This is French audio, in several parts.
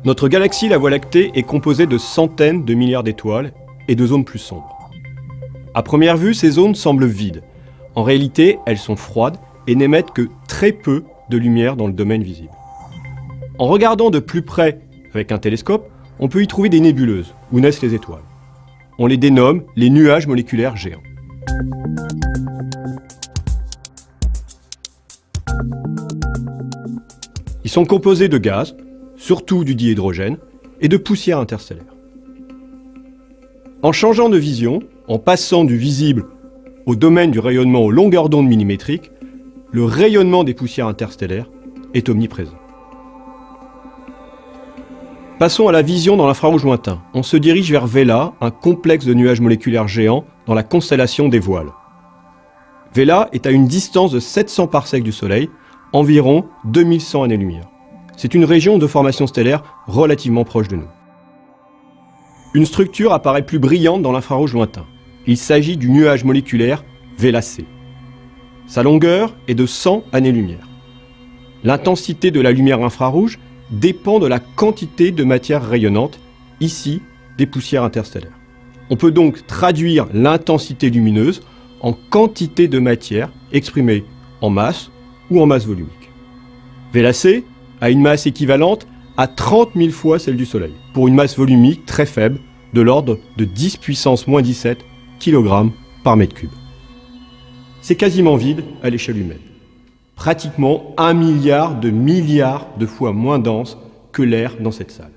Notre galaxie, la Voie lactée, est composée de centaines de milliards d'étoiles et de zones plus sombres. À première vue, ces zones semblent vides. En réalité, elles sont froides et n'émettent que très peu de lumière dans le domaine visible. En regardant de plus près avec un télescope, on peut y trouver des nébuleuses, où naissent les étoiles. On les dénomme les nuages moléculaires géants. Ils sont composés de gaz, surtout du dihydrogène, et de poussière interstellaire. En changeant de vision, en passant du visible au domaine du rayonnement aux longueurs d'onde millimétriques, le rayonnement des poussières interstellaires est omniprésent. Passons à la vision dans l'infrarouge lointain. On se dirige vers Vela, un complexe de nuages moléculaires géants dans la constellation des Voiles. Vela est à une distance de 700 parsecs du Soleil, environ 2100 années-lumière. C'est une région de formation stellaire relativement proche de nous. Une structure apparaît plus brillante dans l'infrarouge lointain. Il s'agit du nuage moléculaire Vela C. Sa longueur est de 100 années-lumière. L'intensité de la lumière infrarouge dépend de la quantité de matière rayonnante, ici des poussières interstellaires. On peut donc traduire l'intensité lumineuse en quantité de matière exprimée en masse ou en masse volumique. Vela C a une masse équivalente à 30 000 fois celle du Soleil, pour une masse volumique très faible de l'ordre de 10 puissance moins 17 kg par mètre cube. C'est quasiment vide à l'échelle humaine. Pratiquement 1 milliard de fois moins dense que l'air dans cette salle.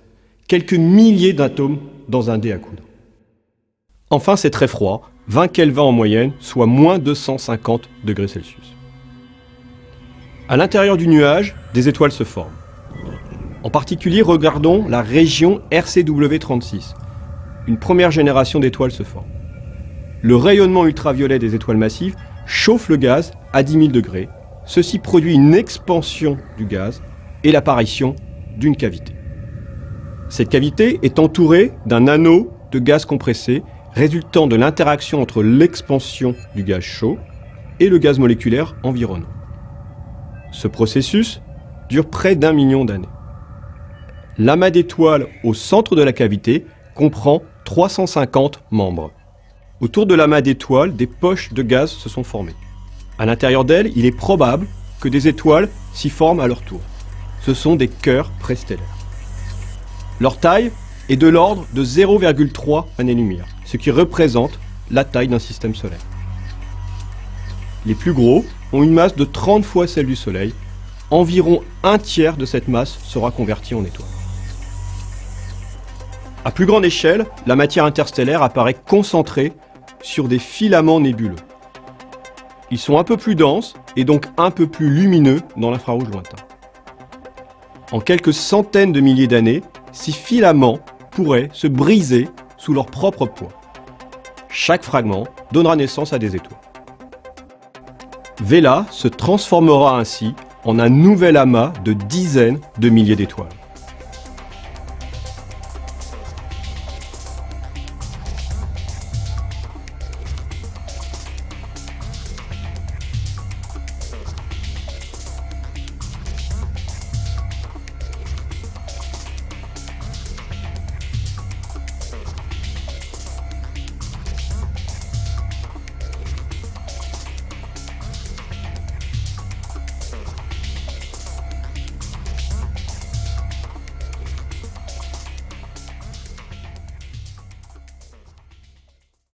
Quelques milliers d'atomes dans un dé à coudre. Enfin, c'est très froid, 20 Kelvin en moyenne, soit moins 250 degrés Celsius. À l'intérieur du nuage, des étoiles se forment. En particulier, regardons la région RCW36. Une première génération d'étoiles se forme. Le rayonnement ultraviolet des étoiles massives chauffe le gaz à 10 000 degrés. Ceci produit une expansion du gaz et l'apparition d'une cavité. Cette cavité est entourée d'un anneau de gaz compressé résultant de l'interaction entre l'expansion du gaz chaud et le gaz moléculaire environnant. Ce processus dure près d'1 million d'années. L'amas d'étoiles au centre de la cavité comprend 350 membres. Autour de l'amas d'étoiles, des poches de gaz se sont formées. À l'intérieur d'elles, il est probable que des étoiles s'y forment à leur tour. Ce sont des cœurs préstellaires. Leur taille est de l'ordre de 0,3 années-lumière, ce qui représente la taille d'un système solaire. Les plus gros ont une masse de 30 fois celle du Soleil. Environ un tiers de cette masse sera convertie en étoiles. À plus grande échelle, la matière interstellaire apparaît concentrée sur des filaments nébuleux. Ils sont un peu plus denses et donc un peu plus lumineux dans l'infrarouge lointain. En quelques centaines de milliers d'années, ces filaments pourraient se briser sous leur propre poids. Chaque fragment donnera naissance à des étoiles. Vela se transformera ainsi en un nouvel amas de dizaines de milliers d'étoiles.